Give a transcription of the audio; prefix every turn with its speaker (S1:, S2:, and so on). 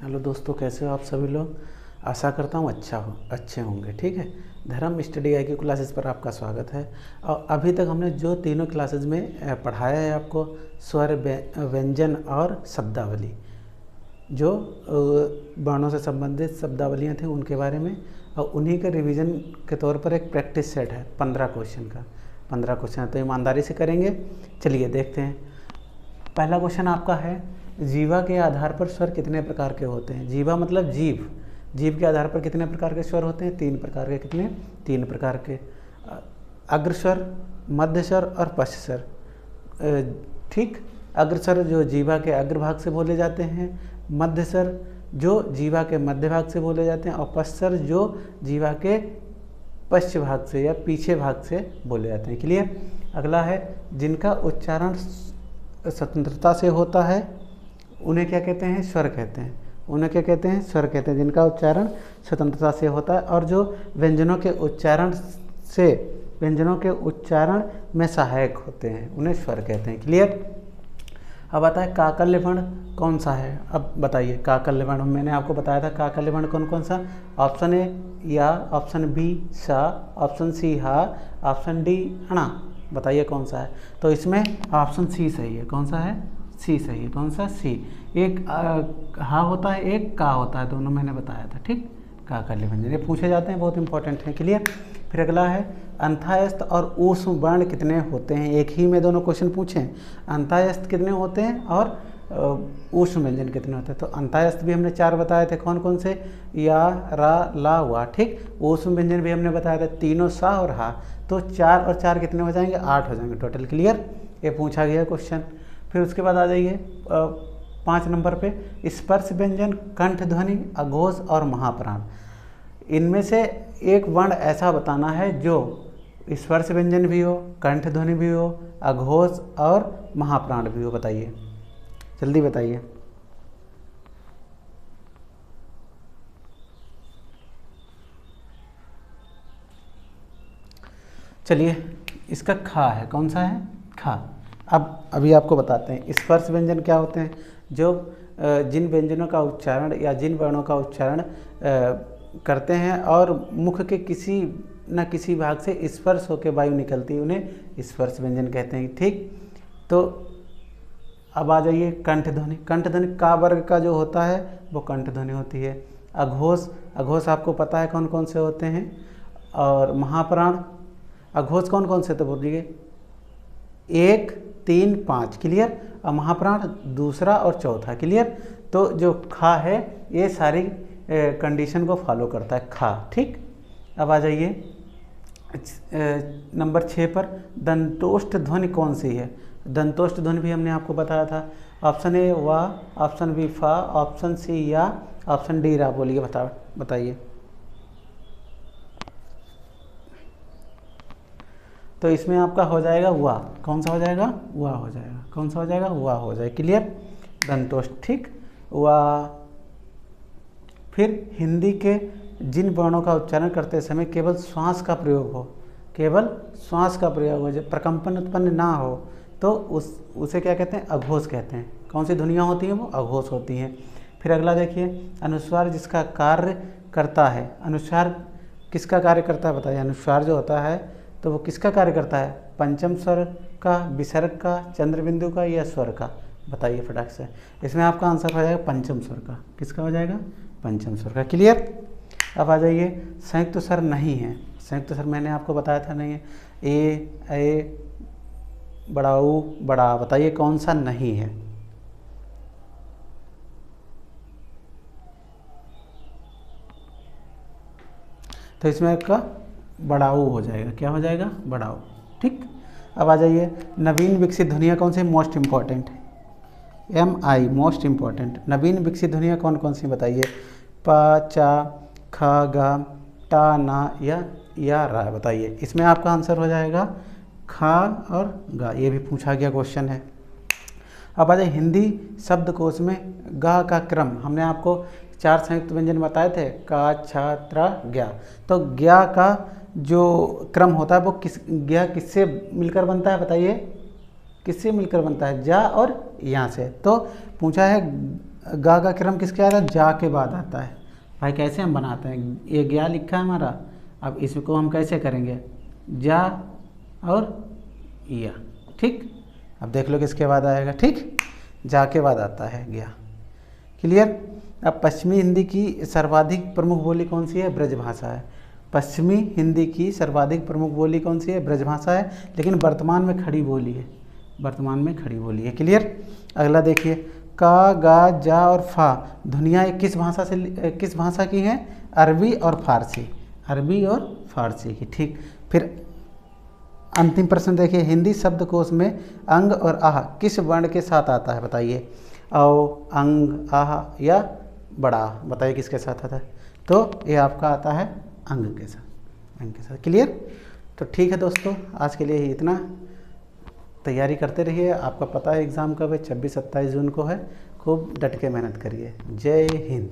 S1: Hello दोस्तों, कैसे हो आप सभी लोग। आशा करता हूँ अच्छे होंगे। ठीक है, धर्म स्टडी आई की क्लासेस पर आपका स्वागत है। और अभी तक हमने जो तीनों क्लासेस में पढ़ाया है आपको, स्वर, व्यंजन और शब्दावली, जो वर्णों से संबंधित शब्दावलियाँ थी उनके बारे में, और उन्हीं के रिवीजन के तौर पर एक प्रैक्टिस सेट है 15 क्वेश्चन का। 15 क्वेश्चन तो ईमानदारी से करेंगे। चलिए देखते हैं। पहला क्वेश्चन आपका है, जीवा के आधार पर स्वर कितने प्रकार के होते हैं। जीवा मतलब जीव। जीव के आधार पर कितने प्रकार के स्वर होते हैं? 3 प्रकार के। कितने? 3 प्रकार के। अग्रस्वर, मध्य स्वर और पश्च स्वर। ठीक, अग्रस्वर जो जीवा के अग्रभाग से बोले जाते हैं, मध्य स्वर जो जीवा के मध्य भाग से बोले जाते हैं, और पश्च स्वर जो जीवा के पश्च भाग से या पीछे भाग से बोले जाते हैं। क्लियर। अगला है, जिनका उच्चारण स्वतंत्रता से होता है उन्हें क्या कहते हैं? स्वर कहते हैं। उन्हें क्या कहते हैं? स्वर कहते हैं, जिनका उच्चारण स्वतंत्रता से होता है और जो व्यंजनों के उच्चारण में सहायक होते हैं उन्हें स्वर कहते हैं। क्लियर। अब आता है काकल्य वर्ण कौन सा है। अब बताइए काकल्य वर्ण, मैंने आपको बताया था काकल्य वर्ण कौन कौन सा। ऑप्शन ए या, ऑप्शन बी सा, ऑप्शन सी हा, ऑप्शन डी अणा। बताइए कौन सा है। तो इसमें ऑप्शन सी सही है। कौन सा है? सी सही है। कौन सा? सी। एक हा होता है, एक का होता है, दोनों मैंने बताया था। ठीक, काकल्य व्यंजन ये पूछे जाते हैं, बहुत इंपॉर्टेंट है। क्लियर। फिर अगला है, अंथायस्थ और ऊष्म वर्ण कितने होते हैं। एक ही में दोनों क्वेश्चन पूछें। अंथायस्थ कितने होते हैं और ऊष्म व्यंजन कितने होते हैं। तो अंथायस्थ भी हमने 4 बताए थे। कौन कौन से? या, रा, ला, वा। ठीक। ऊष्म व्यंजन भी हमने बताया था, तीनों सा और हा। तो 4 और 4 कितने हो जाएंगे? 8 हो जाएंगे टोटल। क्लियर। ये पूछा गया क्वेश्चन। फिर उसके बाद आ जाइए 5 नंबर पे, स्पर्श व्यंजन, कंठ ध्वनि, अघोष और महाप्राण। इनमें से एक वर्ण ऐसा बताना है जो स्पर्श व्यंजन भी हो, कंठ ध्वनि भी हो, अघोष और महाप्राण भी हो। बताइए, जल्दी बताइए। चलिए, इसका खा है। कौन सा है? खा। अब अभी आपको बताते हैं स्पर्श व्यंजन क्या होते हैं। जो जिन व्यंजनों का उच्चारण या जिन वर्णों का उच्चारण करते हैं और मुख के किसी न किसी भाग से स्पर्श होकर वायु निकलती है, उन्हें स्पर्श व्यंजन कहते हैं। ठीक। तो अब आ जाइए कंठ ध्वनि। कंठ ध्वनि का वर्ग का जो होता है वो कंठ ध्वनि होती है। अघोष, अघोष आपको पता है कौन कौन से होते हैं। और महाप्राण, अघोष कौन कौन से? तो बोलिए 1, 3, 5। क्लियर। और महाप्राण दूसरा और चौथा। क्लियर। तो जो खा है ये सारी कंडीशन को फॉलो करता है, खा। ठीक। अब आ जाइए नंबर 6 पर, दंतोष्ठ ध्वनि कौन सी है। दंतोष्ठ ध्वनि भी हमने आपको बताया था। ऑप्शन ए वा, ऑप्शन बी फा, ऑप्शन सी या, ऑप्शन डी रा। बोलिए, बताइए। तो इसमें आपका हो जाएगा वा। कौन सा हो जाएगा? वा हो जाएगा। कौन सा हो जाएगा? वा हो जाएगा। क्लियर। दंतोष्ठ। ठीक, वा। फिर हिंदी के जिन वर्णों का उच्चारण करते समय केवल श्वास का प्रयोग हो, केवल श्वास का प्रयोग हो, जब प्रकंपन उत्पन्न ना हो, तो उसे क्या कहते हैं? अघोष कहते हैं। कौन सी ध्वनियाँ होती हैं? वो अघोष होती हैं। फिर अगला देखिए, अनुस्वार जिसका कार्य करता है। अनुस्वार किसका कार्य करता है? बताइए। अनुस्वार जो होता है तो वो किसका कार्य करता है? पंचम स्वर का, विसर्ग का, चंद्रबिंदु का या स्वर का? बताइए फटाक से। इसमें आपका आंसर हो जाएगा पंचम स्वर का। किसका हो जाएगा? पंचम स्वर का। क्लियर। अब आ जाइए, संयुक्त स्वर नहीं है। संयुक्त स्वर मैंने आपको बताया था नहीं है। ए, बड़ा ऊ, बड़ा। बताइए कौन सा नहीं है? तो इसमें आपका बड़ाऊ हो जाएगा। क्या हो जाएगा? बड़ाऊ। ठीक। अब आ जाइए, नवीन विकसित ध्वनियाँ कौन सी? Most important MI, most important. नवीन विकसित ध्वनियाँ कौन कौन सी? बताइए। प, चा, ख, ग, टा, ना या रा। बताइए। इसमें आपका आंसर हो जाएगा खा और गा। ये भी पूछा गया क्वेश्चन है। अब आ जाए हिंदी शब्दकोश में गा का क्रम। हमने आपको 4 संयुक्त व्यंजन बताए थे, का, छ, त्र, ज्ञा। तो ज्ञा का जो क्रम होता है वो ज्ञा किससे मिलकर बनता है? बताइए, किससे मिलकर बनता है? जा और यहाँ से। तो पूछा है गा का क्रम किसके आता है, जा के बाद आता है। भाई कैसे हम बनाते हैं, ये गया लिखा है हमारा, अब इसको हम कैसे करेंगे, जा और या, ठीक। अब देख लो किसके बाद आएगा, ठीक, जा के बाद आता है गया। क्लियर। अब पश्चिमी हिंदी की सर्वाधिक प्रमुख बोली कौन सी है, ब्रजभाषा है। पश्चिमी हिंदी की सर्वाधिक प्रमुख बोली कौन सी है, ब्रजभाषा है, लेकिन वर्तमान में खड़ी बोली है, वर्तमान में खड़ी बोली है। क्लियर। अगला देखिए, का, गा, जा और फा ध्वनियाँ किस भाषा से, किस भाषा की हैं, अरबी और फारसी, अरबी और फारसी की, ठीक। फिर अंतिम प्रश्न देखिए, हिंदी शब्दकोश में अंग और आह किस वर्ण के साथ आता है, बताइए। औ, अंग, आह या बड़ा, बताइए किसके साथ आता है, तो ये आपका आता है अंग के साथ, अंग के साथ। क्लियर। तो ठीक है दोस्तों, आज के लिए ही इतना। तैयारी करते रहिए, आपका पता है एग्ज़ाम कब है, 26-27 जून को है। खूब डट के मेहनत करिए। जय हिंद।